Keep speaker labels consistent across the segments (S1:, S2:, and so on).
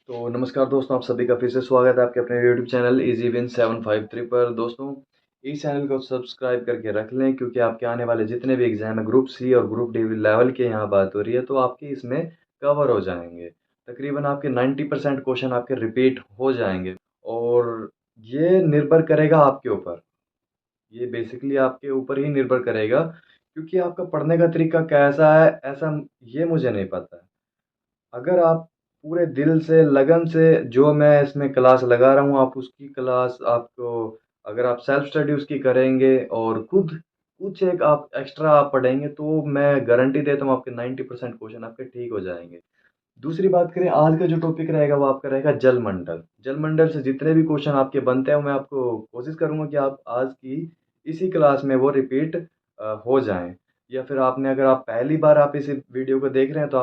S1: तो नमस्कार दोस्तों, आप सभी का फिर से स्वागत है आपके अपने यूट्यूब चैनल इजी विन 753 पर। दोस्तों, इस चैनल को सब्सक्राइब करके रख लें, क्योंकि आपके आने वाले जितने भी एग्जाम है ग्रुप सी और ग्रुप डी लेवल के यहाँ बात हो रही है, तो आपके इसमें कवर हो जाएंगे। तकरीबन आपके 90% क्वेश्चन आपके रिपीट हो जाएंगे। और ये निर्भर करेगा आपके ऊपर, ये बेसिकली आपके ऊपर ही निर्भर करेगा, क्योंकि आपका पढ़ने का तरीका कैसा है ऐसा ये मुझे नहीं पता है। अगर आप पूरे दिल से, लगन से जो मैं इसमें क्लास लगा रहा हूँ, आप उसकी क्लास आपको, अगर आप सेल्फ स्टडी उसकी करेंगे और खुद कुछ एक आप एक्स्ट्रा आप पढ़ेंगे, तो मैं गारंटी देता हूँ आपके 90% क्वेश्चन आपके ठीक हो जाएंगे। दूसरी बात करें, आज का जो टॉपिक रहेगा वो आपका रहेगा जलमंडल। जलमंडल से जितने भी क्वेश्चन आपके बनते हैं, मैं आपको कोशिश करूंगा कि आप आज की इसी क्लास में वो रिपीट हो जाएं। या फिर आपने, अगर आप पहली बार आप इस वीडियो को देख रहे हैं, तो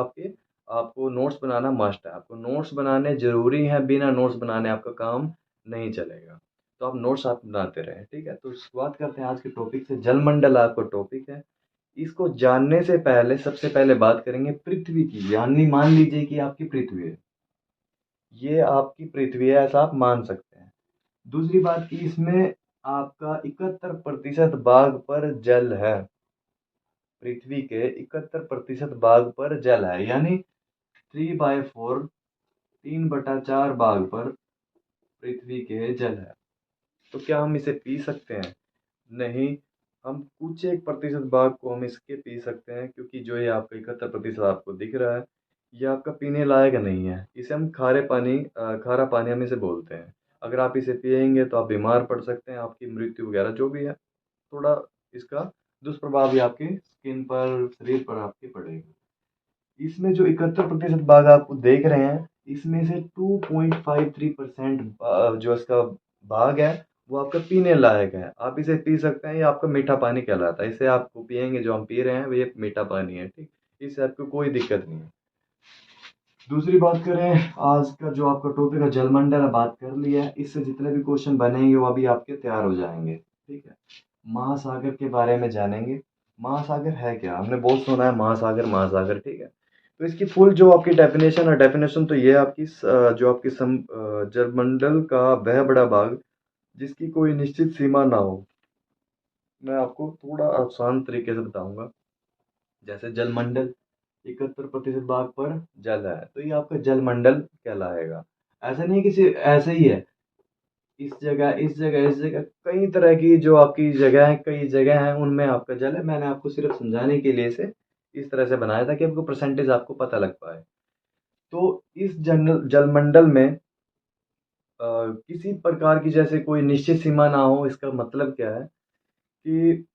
S1: आपको नोट्स बनाना मस्ट है। आपको नोट्स बनाने ज़रूरी हैं, बिना नोट्स बनाने आपका काम नहीं चलेगा। तो आप नोट्स आप बनाते रहें, ठीक है। तो शुरुआत करते हैं आज के टॉपिक से। जलमंडल आपका टॉपिक है। इसको जानने से पहले सबसे पहले बात करेंगे पृथ्वी की। यानी मान लीजिए कि आपकी पृथ्वी है, ये आपकी पृथ्वी है ऐसा आप मान सकते हैं। दूसरी बात की, इसमें आपका 71% भाग पर जल है। पृथ्वी के 71% भाग पर जल है, यानी 3/4, 3/4 भाग पर पृथ्वी के जल है। तो क्या हम इसे पी सकते हैं? नहीं। हम कुछ एक प्रतिशत भाग को हम इसके पी सकते हैं, क्योंकि जो ये आपका 71% आपको दिख रहा है, ये आपका पीने लायक नहीं है। इसे हम खारा पानी हम इसे बोलते हैं। अगर आप इसे पिएंगे तो आप बीमार पड़ सकते हैं, आपकी मृत्यु वगैरह जो भी है। थोड़ा इसका दुष्प्रभाव भी आपकी स्किन पर, शरीर पर आपके पड़ेगा। इसमें जो 71% भाग आप देख रहे हैं, इसमें से 2.53% जो इसका भाग है, वो आपका पीने लायक है। आप इसे पी सकते हैं, ये आपका मीठा पानी कहलाता है। इसे आपको पिएंगे, जो हम पी रहे हैं वो ये मीठा पानी है, ठीक। इससे आपको कोई दिक्कत नहीं है। दूसरी बात करें, आज का जो आपका टॉपिक है जलमंडल, बात कर लिया है। इससे जितने भी क्वेश्चन बनेंगे वो अभी आपके तैयार हो जाएंगे, ठीक है। महासागर के बारे में जानेंगे। महासागर है क्या? हमने बहुत सुना है महासागर महासागर, ठीक है। तो इसकी फुल जो आपकी डेफिनेशन तो ये है आपकी जो आपकी जलमंडल का वह बड़ा भाग जिसकी कोई निश्चित सीमा ना हो। मैं आपको थोड़ा आसान तरीके से बताऊंगा। जैसे जलमंडल 71% भाग पर जल है, तो ये आपका जलमंडल कहलाएगा। ऐसा नहीं है किसी ऐसे ही है, इस जगह इस जगह इस जगह कई तरह की जो आपकी जगह है, कई जगह है, उनमें आपका जल है। मैंने आपको सिर्फ समझाने के लिए इसे इस तरह से बनाया था कि आपको परसेंटेज आपको पता लग पाए। तो इस जनरल जलमंडल में किसी प्रकार की जैसे कोई निश्चित सीमा ना हो, इसका मतलब क्या है कि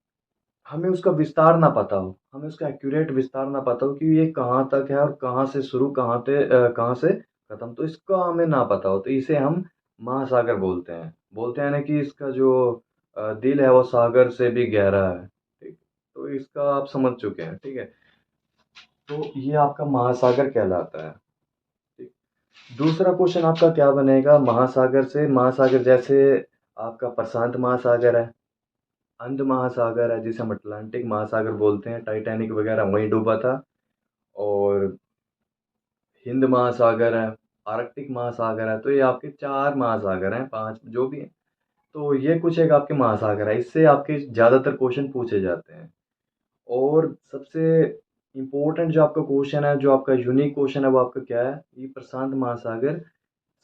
S1: हमें उसका विस्तार ना पता हो, हमें उसका एक्यूरेट विस्तार ना पता हो कि ये कहाँ तक है और कहाँ से शुरू, कहाँ से खत्म, तो इसका हमें ना पता हो, तो इसे हम महासागर बोलते हैं ना कि इसका जो दिल है वो सागर से भी गहरा है, ठीक। तो इसका आप समझ चुके हैं, ठीक है। तो ये आपका महासागर कहलाता है, ठीक। दूसरा क्वेश्चन आपका क्या बनेगा महासागर से? महासागर जैसे आपका प्रशांत महासागर है, अंध महासागर है, जिसे हम अटलांटिक महासागर बोलते हैं, टाइटैनिक वगैरह वहीं डूबा था। और हिंद महासागर है, आर्कटिक महासागर है। तो ये आपके चार महासागर हैं, पांच जो भी हैं। तो ये कुछ एक आपके महासागर है, इससे आपके ज़्यादातर क्वेश्चन पूछे जाते हैं। और सबसे इम्पोर्टेंट जो आपका क्वेश्चन है, जो आपका यूनिक क्वेश्चन है, वो आपका क्या है? ये प्रशांत महासागर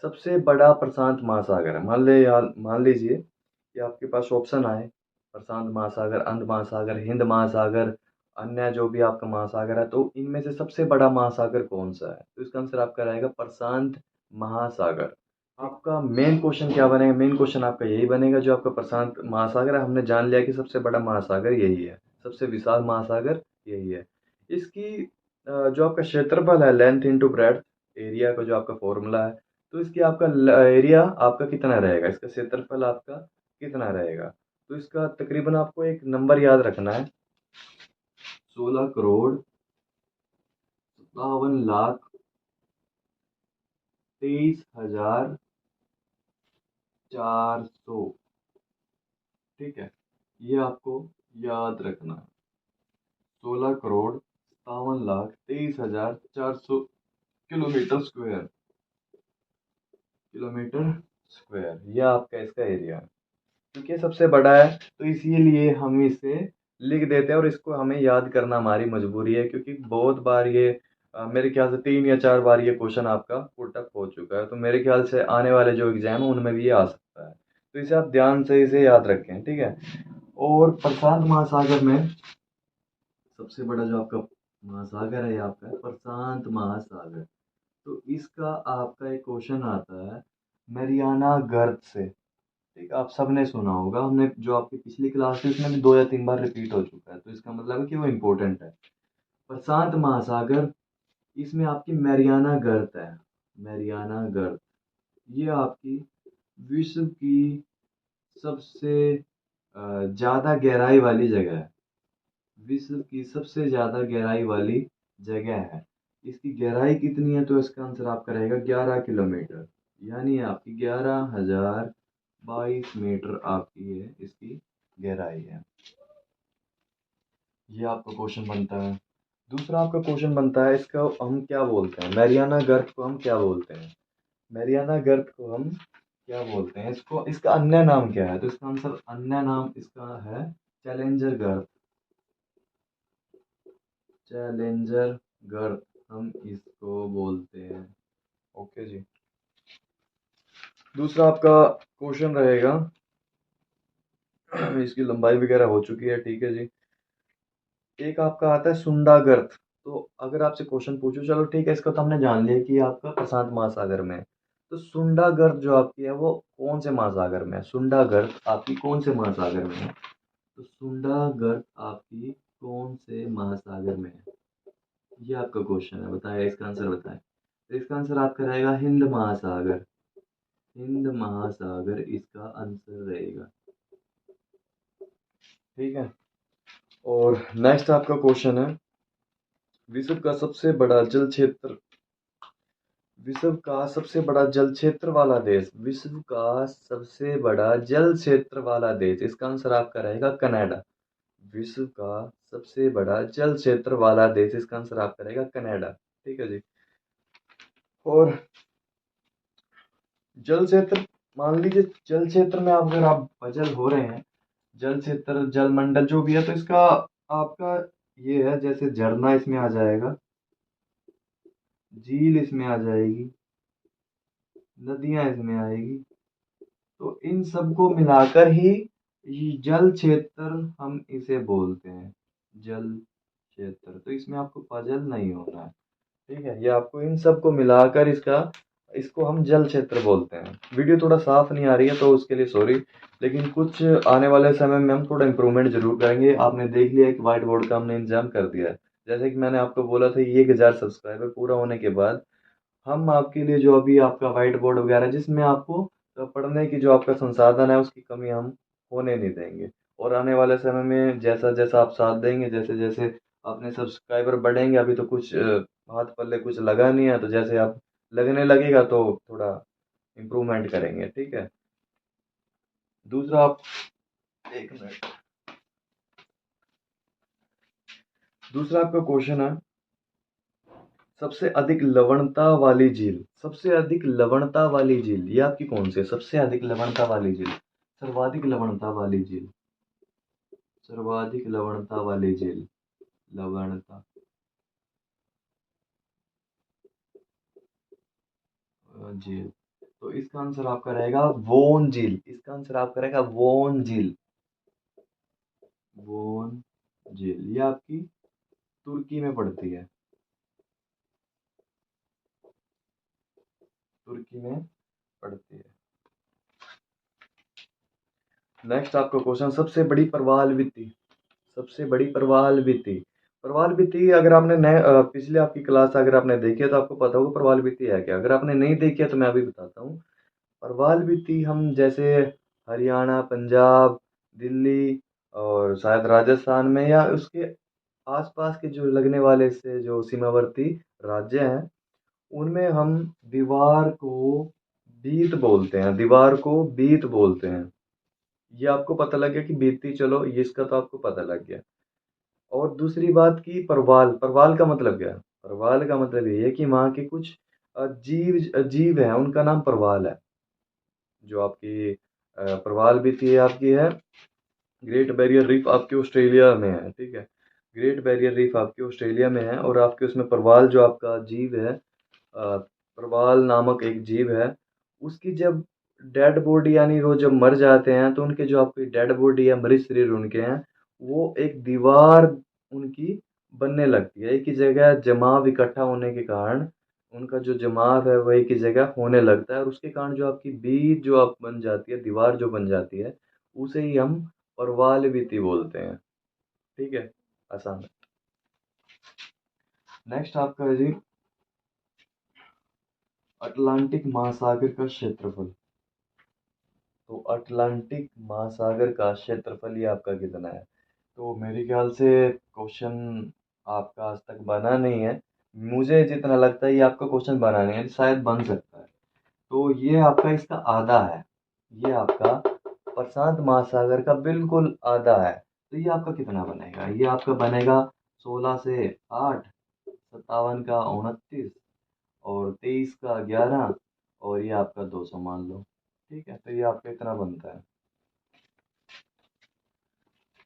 S1: सबसे बड़ा प्रशांत महासागर है। मान लीजिए कि आपके पास ऑप्शन आए, प्रशांत महासागर, अंध महासागर, हिंद महासागर, अन्य जो भी आपका महासागर है, तो इनमें से सबसे बड़ा महासागर कौन सा है? तो इसका आंसर आपका रहेगा प्रशांत महासागर। आपका मेन क्वेश्चन क्या बनेगा? मेन क्वेश्चन आपका यही बनेगा, जो आपका प्रशांत महासागर है, हमने जान लिया कि सबसे बड़ा महासागर यही है, सबसे विशाल महासागर यही है। इसकी जो आपका क्षेत्रफल है, लेंथ इंटू ब्रेड्थ, एरिया का जो आपका फॉर्मूला है, तो इसकी आपका एरिया आपका कितना रहेगा, इसका क्षेत्रफल आपका कितना रहेगा? तो इसका तकरीबन आपको एक नंबर याद रखना है, 16,57,23,400, ठीक है। ये आपको याद रखना है, 16,57,23,400 किलोमीटर स्क्वायर। किलोमीटर स्क्वायर, यह आपका इसका एरिया है। क्योंकि ये सबसे बड़ा है तो इसीलिए हम इसे लिख देते हैं और इसको हमें याद करना हमारी मजबूरी है, क्योंकि बहुत बार ये मेरे ख्याल से 3 या 4 बार ये क्वेश्चन आपका पुट अप हो चुका है, तो मेरे ख्याल से आने वाले जो एग्जाम है उनमें भी ये आ सकता है। तो इसे आप ध्यान से इसे याद रखें, ठीक है। और प्रशांत महासागर में सबसे बड़ा जो आपका महासागर है, ये आपका है प्रशांत महासागर। तो इसका आपका एक क्वेश्चन आता है मैरियाना गर्त से, ठीक है। आप सबने सुना होगा, हमने जो आपकी पिछली क्लास थी उसमें भी 2 या 3 बार रिपीट हो चुका है, तो इसका मतलब है कि वो इम्पोर्टेंट है। प्रशांत महासागर, इसमें आपकी मैरियाना गर्त है। मैरियाना गर्त ये आपकी विश्व की सबसे ज़्यादा गहराई वाली जगह है। विश्व की सबसे ज़्यादा गहराई वाली जगह है। इसकी गहराई कितनी है, तो इसका आंसर आपका रहेगा 11 किलोमीटर, यानी आपकी 11,022 मीटर आपकी है इसकी गहराई है। ये आपका क्वेश्चन बनता है। दूसरा आपका क्वेश्चन बनता है, इसका हम क्या बोलते हैं, मैरियाना गर्त को हम क्या बोलते हैं। मैरियाना गर्त को हम क्या बोलते हैं, इसको इसका अन्य नाम क्या है, तो इसका आंसर अन्य नाम इसका है चैलेंजर गर्त। चैलेंजर गर्त हम इसको बोलते हैं। ओके जी। दूसरा आपका क्वेश्चन रहेगा, इसकी लंबाई वगैरह हो चुकी है, ठीक है जी। एक आपका आता है सुंडा गर्त। तो अगर आपसे क्वेश्चन पूछो, चलो ठीक है, इसको तो हमने जान लिया कि आपका प्रशांत महासागर में है। तो सुंडा गर्त जो आपकी है वो कौन से महासागर में है, सुंडा गर्त आपकी कौन से महासागर में है। तो सुंडा गर्त आपकी कौन से महासागर में है, ये आपका क्वेश्चन है, बताए इसका आंसर बताएं। तो इसका आंसर आपका रहेगा हिंद महासागर। हिंद महासागर इसका आंसर रहेगा, ठीक है। और नेक्स्ट आपका क्वेश्चन है, विश्व का सबसे बड़ा जल क्षेत्र, विश्व का सबसे बड़ा जल क्षेत्र वाला देश, विश्व का सबसे बड़ा जल क्षेत्र वाला देश, इसका आंसर आपका रहेगा कनाडा। विश्व का सबसे बड़ा जल क्षेत्र वाला देश, इसका आंसर आपका रहेगा कनाडा, ठीक है जी। और जल क्षेत्र, मान लीजिए जल क्षेत्र में आप अगर आप पजल हो रहे हैं, जल क्षेत्र जल मंडल जो भी है, तो इसका आपका ये है, जैसे झरना इसमें आ जाएगा, झील इसमें आ जाएगी, नदियां इसमें आएगी, तो इन सबको मिलाकर ही ये जल क्षेत्र हम इसे बोलते हैं, जल क्षेत्र। तो इसमें आपको पजल नहीं होना है, ठीक है। ये आपको इन सबको मिलाकर इसका, इसको हम जल क्षेत्र बोलते हैं। वीडियो थोड़ा साफ नहीं आ रही है तो उसके लिए सॉरी, लेकिन कुछ आने वाले समय में हम थोड़ा इम्प्रूवमेंट जरूर करेंगे। आपने देख लिया कि व्हाइट बोर्ड का हमने इंतजाम कर दिया है। जैसे कि मैंने आपको बोला था, 1,000 सब्सक्राइबर पूरा होने के बाद हम आपके लिए जो अभी आपका व्हाइट बोर्ड वगैरह जिसमें आपको पढ़ने की जो आपका संसाधन है उसकी कमी हम होने नहीं देंगे। और आने वाले समय में जैसा जैसा आप साथ देंगे, जैसे जैसे अपने सब्सक्राइबर बढ़ेंगे, अभी तो कुछ हाथ पल्ले कुछ लगा नहीं है, तो जैसे आप लगने लगेगा तो थोड़ा इम्प्रूवमेंट करेंगे, ठीक है। दूसरा आप, एक मिनट, दूसरा आपका क्वेश्चन है, सबसे अधिक लवणता वाली झील, सबसे अधिक लवणता वाली झील ये आपकी कौन सी है, सबसे अधिक लवणता वाली झील, सर्वाधिक लवणता वाली झील, सर्वाधिक लवणता वाली झील, लवणता झील, तो इसका आंसर आपका रहेगा वोन झील, इसका आंसर आपका रहेगा वोन झील। वोन झील ये आपकी तुर्की में पड़ती है, तुर्की में पड़ती है। नेक्स्ट आपका क्वेश्चन, सबसे बड़ी प्रवाल भित्ति, सबसे बड़ी प्रवाल भित्ति, प्रवाल भित्ति अगर आपने पिछले आपकी क्लास अगर आपने देखी है तो आपको पता होगा प्रवाल भित्ति है क्या। अगर आपने नहीं देखी है तो मैं अभी बताता हूँ। प्रवाल भित्ति हम जैसे हरियाणा, पंजाब, दिल्ली और शायद राजस्थान में या उसके आसपास के जो लगने वाले से जो सीमावर्ती राज्य हैं उनमें हम दीवार को बीत बोलते हैं, दीवार को बीत बोलते हैं। ये आपको पता लग गया कि बीती, चलो ये इसका तो आपको पता लग गया। और दूसरी बात की परवाल, परवाल का मतलब क्या है, परवाल का मतलब ये है कि वहाँ के कुछ जीव जीव हैं उनका नाम परवाल है। जो आपकी प्रवाल भित्ति है आपकी है ग्रेट बैरियर रीफ आपके ऑस्ट्रेलिया में है, ठीक है। ग्रेट बैरियर रीफ आपके ऑस्ट्रेलिया में है और आपके उसमें प्रवाल जो आपका जीव है, प्रवाल नामक एक जीव है, उसकी जब डेड बॉडी यानी वो जब मर जाते हैं तो उनके जो आपकी डेड बॉडी या मृत शरीर उनके हैं, वो एक दीवार उनकी बनने लगती है। एक ही जगह जमाव इकट्ठा होने के कारण उनका जो जमाव है वह एक ही जगह होने लगता है और उसके कारण जो आपकी बीज जो आप बन जाती है, दीवार जो बन जाती है, उसे ही हम प्रवाल भित्ति बोलते हैं, ठीक है। आसान है। नेक्स्ट आपका है जी अटलांटिक महासागर का क्षेत्रफल। तो अटलांटिक महासागर का क्षेत्रफल ये आपका कितना है? तो मेरे ख्याल से क्वेश्चन आपका आज तक बना नहीं है। मुझे जितना लगता है ये आपका क्वेश्चन बना नहीं है, शायद बन सकता है। तो ये आपका इसका आधा है। ये आपका प्रशांत महासागर का बिल्कुल आधा है। तो ये आपका कितना बनेगा? ये आपका बनेगा 16 से 8, 57 का 29 और 23 का 11 और ये आपका 200 मान लो, ठीक है। तो ये आपका इतना बनता है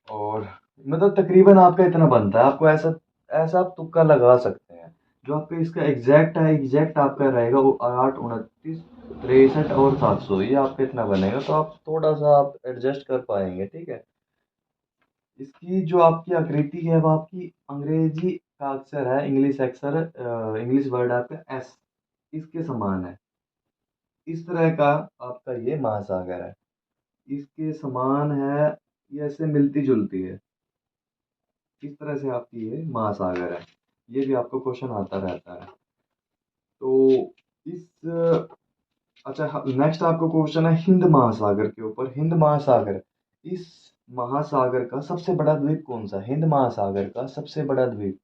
S1: और मतलब तकरीबन आपका इतना बनता है। आपको ऐसा ऐसा आप तुक्का लगा सकते हैं। जो आपका इसका एग्जैक्ट है, एग्जैक्ट आपका रहेगा वो 8, 29, 63 और 700, ये आपका इतना बनेगा। तो आप थोड़ा सा आप एडजस्ट कर पाएंगे, ठीक है। इसकी जो आपकी आकृति है वो आपकी अंग्रेजी का अक्षर है, इंग्लिश अक्षर, इंग्लिश वर्ड आपका एस, इसके समान है। इस तरह का आपका ये महासागर है, इसके समान है, ये ऐसे मिलती जुलती है। इस तरह से आपकी ये महासागर है। ये भी आपको क्वेश्चन आता रहता है। तो इस अच्छा, नेक्स्ट आपको क्वेश्चन है हिंद महासागर के ऊपर। हिंद महासागर, इस महासागर का सबसे बड़ा द्वीप कौन सा? हिंद महासागर का सबसे बड़ा द्वीप,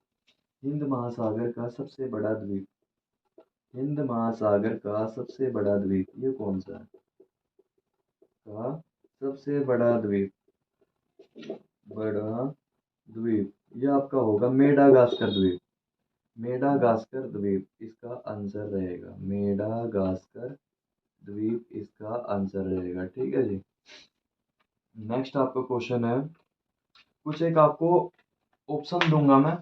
S1: हिंद महासागर का सबसे बड़ा द्वीप, हिंद महासागर का सबसे बड़ा द्वीप ये कौन सा है? का सबसे बड़ा द्वीप, बड़ा द्वीप ये आपका होगा मेडागास्कर द्वीप। मेडागास्कर द्वीप इसका आंसर रहेगा। मेडागास्कर द्वीप इसका आंसर रहेगा, ठीक है जी। नेक्स्ट आपका क्वेश्चन है, कुछ एक आपको ऑप्शन दूंगा मैं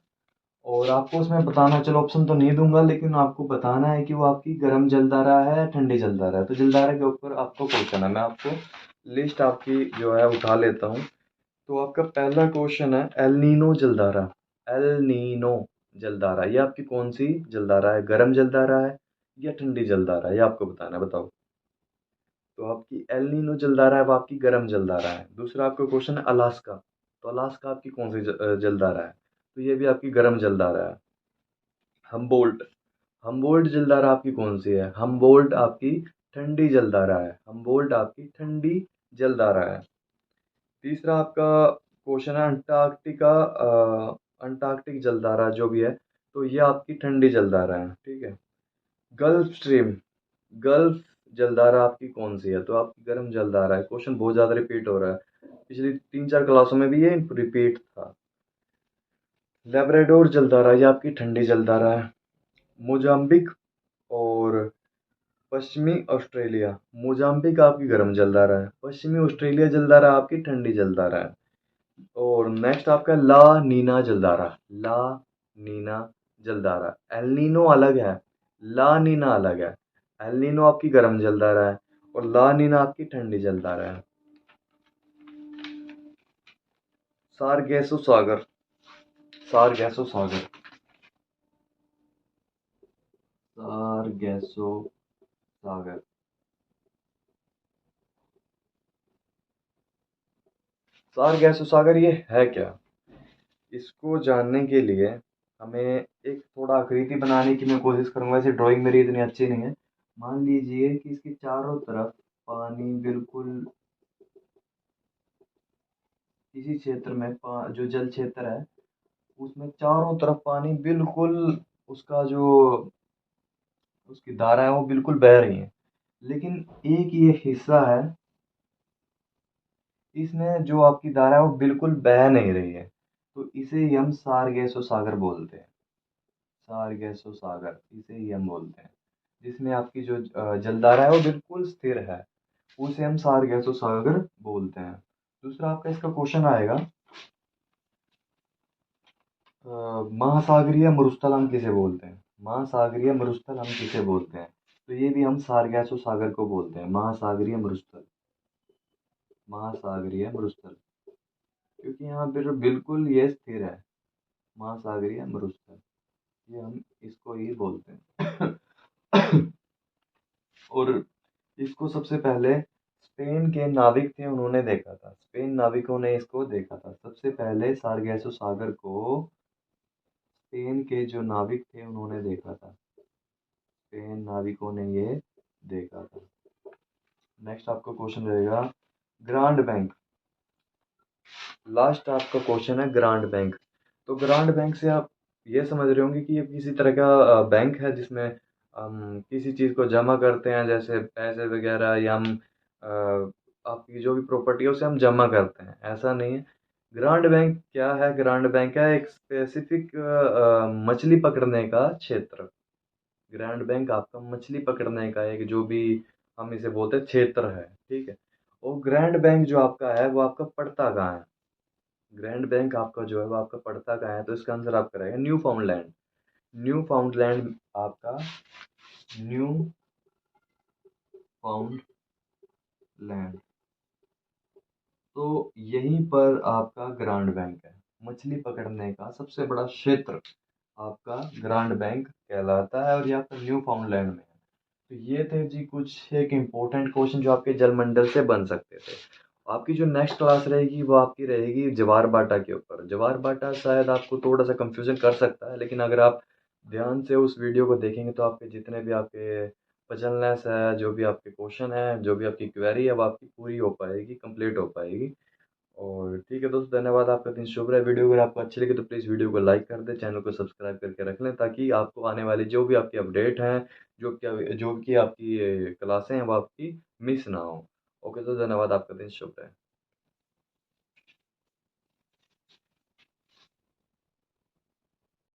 S1: और आपको उसमें बताना, चलो ऑप्शन तो नहीं दूंगा लेकिन आपको बताना है कि वो आपकी गर्म जलधारा है ठंडी जलधारा है। तो जलधारा के ऊपर आपको क्वेश्चन है, मैं आपको लिस्ट आपकी जो है उठा लेता हूँ। तो आपका पहला क्वेश्चन है एल नीनो जलधारा। एल नीनो जलधारा ये आपकी कौन सी जलधारा है? गर्म जलधारा है या ठंडी जलधारा है? ये आपको बताना है, बताओ। तो आपकी एल नीनो जलधारा है वो आपकी गर्म जलधारा है। दूसरा आपका क्वेश्चन है अलास्का। तो अलास्का आपकी कौन सी जलधारा है? तो ये भी आपकी गर्म जलधारा है। हम्बोल्ट, हम्बोल्ट जलधारा आपकी कौन सी है? हम्बोल्ट आपकी ठंडी जलधारा है। हम्बोल्ट आपकी ठंडी जलधारा है। तीसरा आपका क्वेश्चन है अंटार्कटिका, अंटार्कटिक जलधारा जो भी है, तो ये आपकी ठंडी जलधारा है, ठीक है। गल्फ स्ट्रीम, गल्फ जलधारा आपकी कौन सी है? तो आपकी गर्म जलधारा है। क्वेश्चन बहुत ज़्यादा रिपीट हो रहा है, पिछली 3-4 क्लासों में भी ये रिपीट था। लेब्राडोर जलधारा ये आपकी ठंडी जलधारा है। मोजाम्बिक और पश्चिमी ऑस्ट्रेलिया, मोजाम्बिक आपकी गर्म जलधारा है, पश्चिमी ऑस्ट्रेलिया जलधारा आपकी ठंडी जलधारा है। और नेक्स्ट आपका ला नीना जलधारा। ला नीना जलधारा, एल नीनो अलग है, ला नीना अलग है। एल नीनो आपकी गर्म जलधारा है और ला नीना आपकी ठंडी जलधारा है। सारगैसो सागर, सारगैसो सागर, सारगैसो सागर, सारगैसो सागर ये है क्या? इसको जानने के लिए हमें एक थोड़ा आकृति बनाने की मैं कोशिश करूंगा। ऐसे ड्राइंग मेरी इतनी अच्छी नहीं है। मान लीजिए कि इसके चारों तरफ पानी बिल्कुल, इसी क्षेत्र में जो जल क्षेत्र है उसमें चारों तरफ पानी बिल्कुल, उसका जो उसकी धारा है वो बिल्कुल बह रही है। लेकिन एक ये हिस्सा है, इसमें जो आपकी धारा है वो बिल्कुल बह नहीं रही है। तो इसे ही हम सारगैसो सागर बोलते हैं। सारगैसो सागर इसे ही हम बोलते हैं, जिसमें आपकी जो जलधारा है वो बिल्कुल स्थिर है। उसे हम सारगैसो सागर बोलते हैं। दूसरा आपका इसका क्वेश्चन आएगा, महासागरीय मरुस्थल हम किसे बोलते हैं? महासागरीय मरुस्थल हम किसे बोलते हैं? तो ये भी हम सारगैसो सागर को बोलते हैं, महासागरीय मरुस्थल। महासागरीय मरुस्थल, क्योंकि यहाँ पर बिल्कुल ये स्थिर है, महासागरीय मरुस्थल, ये हम इसको ही बोलते हैं। और इसको सबसे पहले स्पेन के नाविक थे, उन्होंने देखा था, स्पेन नाविकों ने इसको देखा था। सबसे पहले सारगैसो सागर को स्पेन के जो नाविक थे उन्होंने देखा था, स्पेन नाविकों ने ये देखा था। नेक्स्ट आपका क्वेश्चन रहेगा ग्रांड बैंक। लास्ट आपका क्वेश्चन है ग्रांड बैंक। तो ग्रांड बैंक से आप ये समझ रहे होंगे कि ये किसी तरह का बैंक है जिसमें हम किसी चीज़ को जमा करते हैं, जैसे पैसे वगैरह, या हम आपकी जो भी प्रॉपर्टी है उसे हम जमा करते हैं, ऐसा नहीं है। ग्रांड बैंक क्या है? ग्रांड बैंक है एक स्पेसिफिक मछली पकड़ने का क्षेत्र। ग्रांड बैंक आपका मछली पकड़ने का एक, जो भी हम इसे बोलते हैं, क्षेत्र है, ठीक है। और ग्रैंड बैंक जो आपका है वो आपका पड़ता कहाँ है? ग्रैंड बैंक आपका जो है वो आपका पड़ता कहाँ है? तो इसका आंसर आपका रहेगा न्यू फाउंडलैंड। न्यू फाउंडलैंड आपका, न्यू फाउंडलैंड, तो यहीं पर आपका ग्रांड बैंक है। मछली पकड़ने का सबसे बड़ा क्षेत्र आपका ग्रांड बैंक कहलाता है, और ये आपका न्यू फाउंडलैंड में है। तो ये थे जी कुछ एक इम्पोर्टेंट क्वेश्चन जो आपके जलमंडल से बन सकते थे। आपकी जो नेक्स्ट क्लास रहेगी वो आपकी रहेगी ज्वार बाटा के ऊपर। ज्वार बाटा शायद आपको थोड़ा सा कंफ्यूजन कर सकता है, लेकिन अगर आप ध्यान से उस वीडियो को देखेंगे तो आपके जितने भी आपके पजलनेस है, जो भी आपके क्वेश्चन है, जो भी आपकी क्वेरी है, वो आपकी पूरी हो पाएगी, कंप्लीट हो पाएगी। और ठीक है दोस्तों, धन्यवाद, आपका दिन शुभ रहे। वीडियो अगर आपको अच्छी लगी तो प्लीज़ वीडियो को लाइक कर दें, चैनल को सब्सक्राइब करके रख लें, ताकि आपको आने वाली जो भी आपकी अपडेट हैं, जो कि आपकी क्लासें हैं, वो आपकी मिस ना हो। ओके, तो धन्यवाद, आपका दिन शुभ रहे।